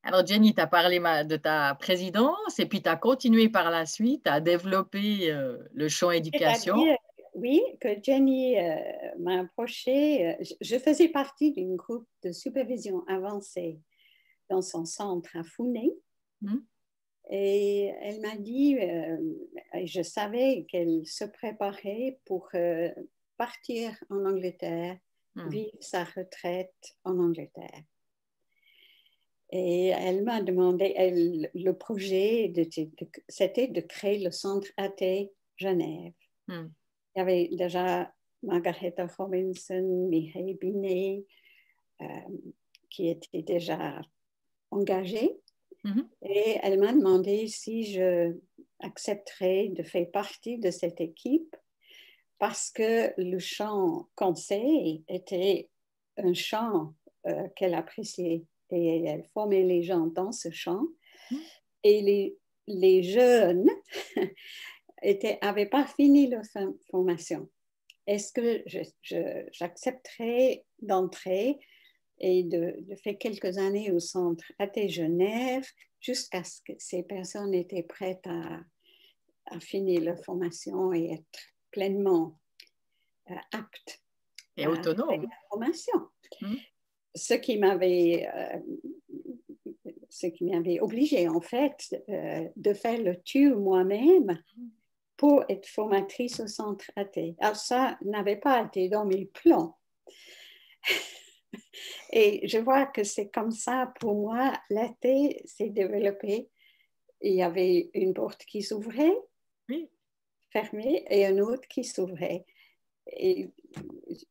Alors Jenny, tu as parlé de ta présidence et puis tu as continué par la suite à développer le champ éducation. C'est-à-dire, oui, que Jenny m'a approchée. Je faisais partie d'un groupe de supervision avancée dans son centre à Founé. Hmm. Et elle m'a dit, et je savais qu'elle se préparait pour partir en Angleterre, Hmm. vivre sa retraite en Angleterre. Et elle m'a demandé, le projet, c'était de créer le centre AT Genève. Hmm. Il y avait déjà Margaretha Robinson, Mireille Binet, qui étaient déjà engagés. Mhm. Et elle m'a demandé si je accepterais de faire partie de cette équipe parce que le chant conseil était un chant qu'elle appréciait et elle formait les gens dans ce chant. Hmm. Et les jeunes n'avaient pas fini leur formation. Est-ce que j'accepterais d'entrer et de faire quelques années au centre AT Genève jusqu'à ce que ces personnes étaient prêtes à finir leur formation et être pleinement aptes Et à faire autonome. la formation. Hmm. Ce qui m'avait obligé en fait de faire le tour moi-même pour être formatrice au centre AT. Alors ça n'avait pas été dans mes plans. Et je vois que c'est comme ça pour moi, l'AT s'est développé. Il y avait une porte qui s'ouvrait, Oui. fermée, et une autre qui s'ouvrait. Et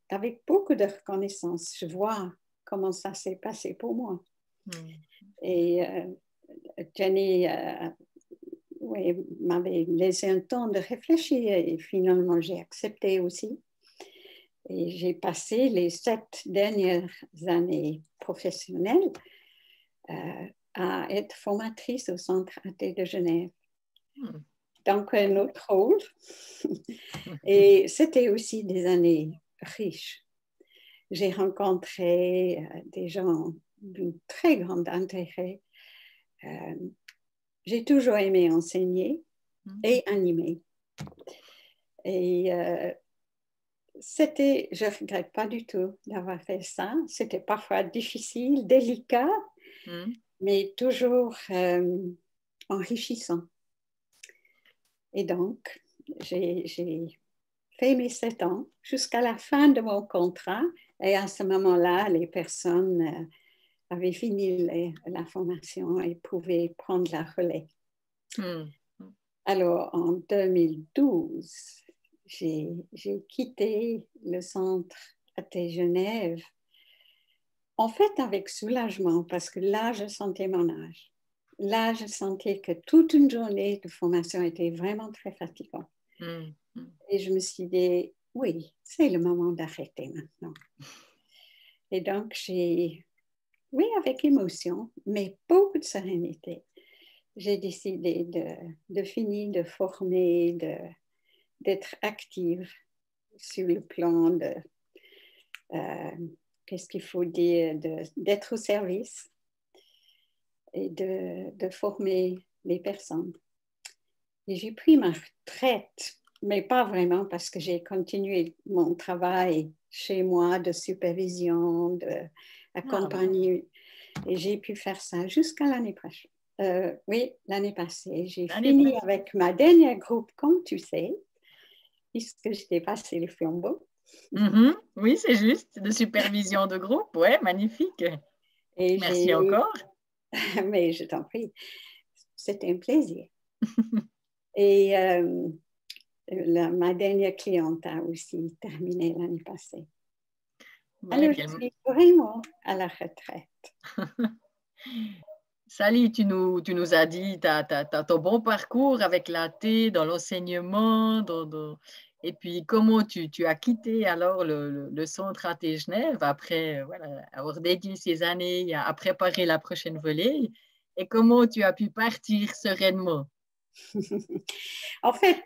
avec beaucoup de reconnaissance, je vois comment ça s'est passé pour moi. Hmm. Et Jenny oui, m'avait laissé un temps de réfléchir et finalement j'ai accepté aussi. Et j'ai passé les 7 dernières années professionnelles à être formatrice au Centre AT de Genève. Hmm. Donc, un autre rôle. Et c'était aussi des années riches. J'ai rencontré des gens d'un très grand intérêt. J'ai toujours aimé enseigner Hmm. et animer. Et je ne regrette pas du tout d'avoir fait ça. C'était parfois difficile, délicat, Hmm. mais toujours enrichissant. Et donc, j'ai fait mes 7 ans jusqu'à la fin de mon contrat. Et à ce moment-là, les personnes avaient fini la formation et pouvaient prendre la relais. Hmm. Alors, en 2012, j'ai quitté le centre AT Genève, en fait avec soulagement, parce que là, je sentais mon âge. Là, je sentais que toute une journée de formation était vraiment très fatigante. Hmm. Et je me suis dit, oui, c'est le moment d'arrêter maintenant. Et donc, oui, avec émotion, mais beaucoup de sérénité, j'ai décidé de finir de former, d'être active sur le plan de, qu'est-ce qu'il faut dire, d'être au service et de former les personnes. Et j'ai pris ma retraite, mais pas vraiment parce que j'ai continué mon travail chez moi de supervision, Ah, bon. d'accompagner. Et j'ai pu faire ça jusqu'à l'année prochaine. Oui, l'année passée. J'ai L'année fini passée. avec ma dernière groupe, comme tu sais, puisque je t'ai passé le flambeau. Mhm. Oui, c'est juste. De supervision de groupe. Ouais, magnifique. Et Merci j'ai eu, encore. mais je t'en prie, c'était un plaisir. Et ma dernière cliente a aussi terminé l'année passée. Ouais, Alors, je suis vraiment à la retraite. Sally, tu nous as dit ton bon parcours avec la thé dans l'enseignement, et puis comment tu as quitté alors le centre AT Genève après voilà, avoir dédié ces années à préparer la prochaine volée, et comment tu as pu partir sereinement. En fait,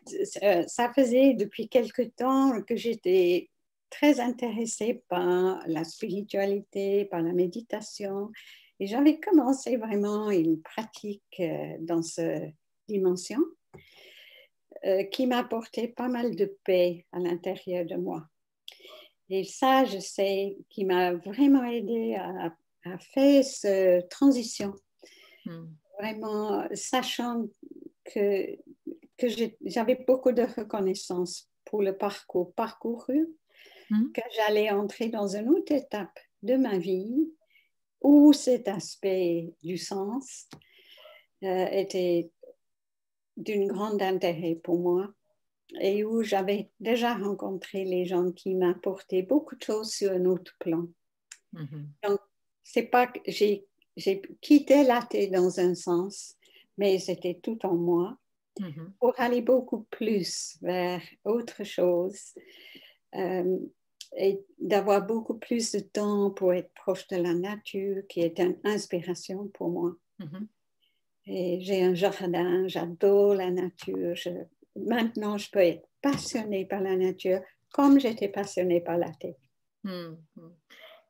ça faisait depuis quelque temps que j'étais très intéressée par la spiritualité, par la méditation. Et j'avais commencé vraiment une pratique dans cette dimension qui m'a apporté pas mal de paix à l'intérieur de moi. Et ça, je sais, qui m'a vraiment aidé à faire cette transition. Vraiment, sachant que j'avais beaucoup de reconnaissance pour le parcours parcouru, que j'allais entrer dans une autre étape de ma vie où cet aspect du sens était d'un grand intérêt pour moi et où j'avais déjà rencontré les gens qui m'apportaient beaucoup de choses sur un autre plan. Donc, c'est pas que j'ai quitté l'athée dans un sens, mais c'était tout en moi pour aller beaucoup plus vers autre chose et d'avoir beaucoup plus de temps pour être proche de la nature, qui est une inspiration pour moi. Et j'ai un jardin, j'adore la nature. Maintenant, je peux être passionnée par la nature comme j'étais passionnée par la thé.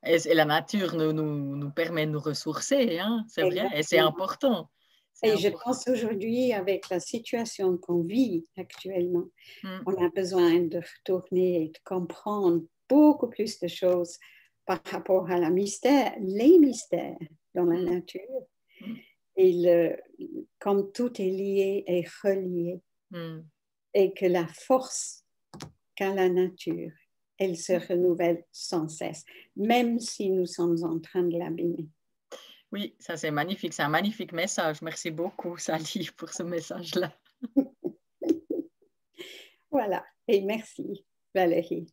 Et la nature nous permet de nous ressourcer, hein, c'est vrai, et c'est important. Et je pense aujourd'hui, avec la situation qu'on vit actuellement, on a besoin de retourner et de comprendre beaucoup plus de choses par rapport à les mystères dans la nature. Et comme tout est lié et relié, et que la force qu'a la nature, elle se renouvelle sans cesse, même si nous sommes en train de l'abîmer. Oui, ça c'est magnifique, c'est un magnifique message. Merci beaucoup, Sally, pour ce message-là. Voilà, et merci, Valérie.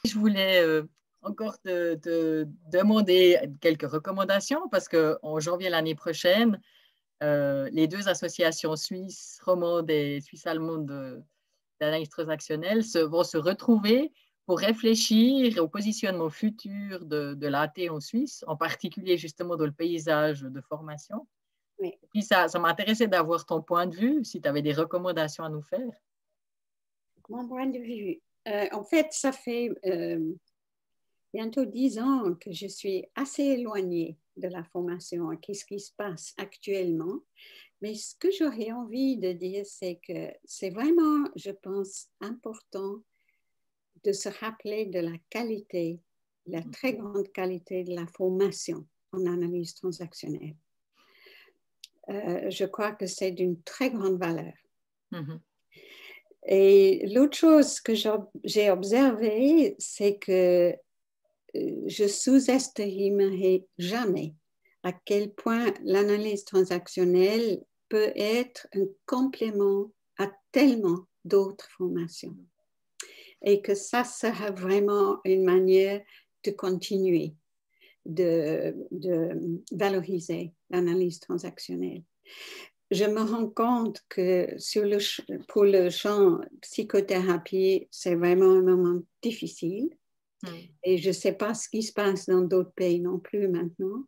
Je voulais encore te demander quelques recommandations parce qu'en janvier l'année prochaine, les deux associations suisses romandes et suisse-allemandes d'analyse transactionnelle vont se retrouver pour réfléchir au positionnement futur de l'AT en Suisse, en particulier justement dans le paysage de formation. Oui. Et puis ça m'intéressait d'avoir ton point de vue, si tu avais des recommandations à nous faire. Mon point de vue, en fait, ça fait bientôt 10 ans que je suis assez éloignée de la formation, qu'est-ce qui se passe actuellement. Mais ce que j'aurais envie de dire, c'est que c'est vraiment, je pense, important de se rappeler de la qualité, la très grande qualité de la formation en analyse transactionnelle. Je crois que c'est d'une très grande valeur. Et l'autre chose que j'ai observé, c'est que je sous-estimerai jamais à quel point l'analyse transactionnelle peut être un complément à tellement d'autres formations. Et que ça sera vraiment une manière de continuer de valoriser l'analyse transactionnelle. Je me rends compte que pour le champ psychothérapie, c'est vraiment un moment difficile. Et je ne sais pas ce qui se passe dans d'autres pays non plus maintenant.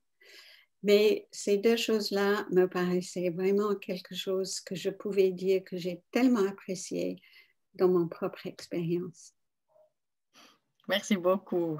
Mais ces deux choses-là me paraissaient vraiment quelque chose que je pouvais dire que j'ai tellement apprécié dans mon propre expérience. Merci beaucoup.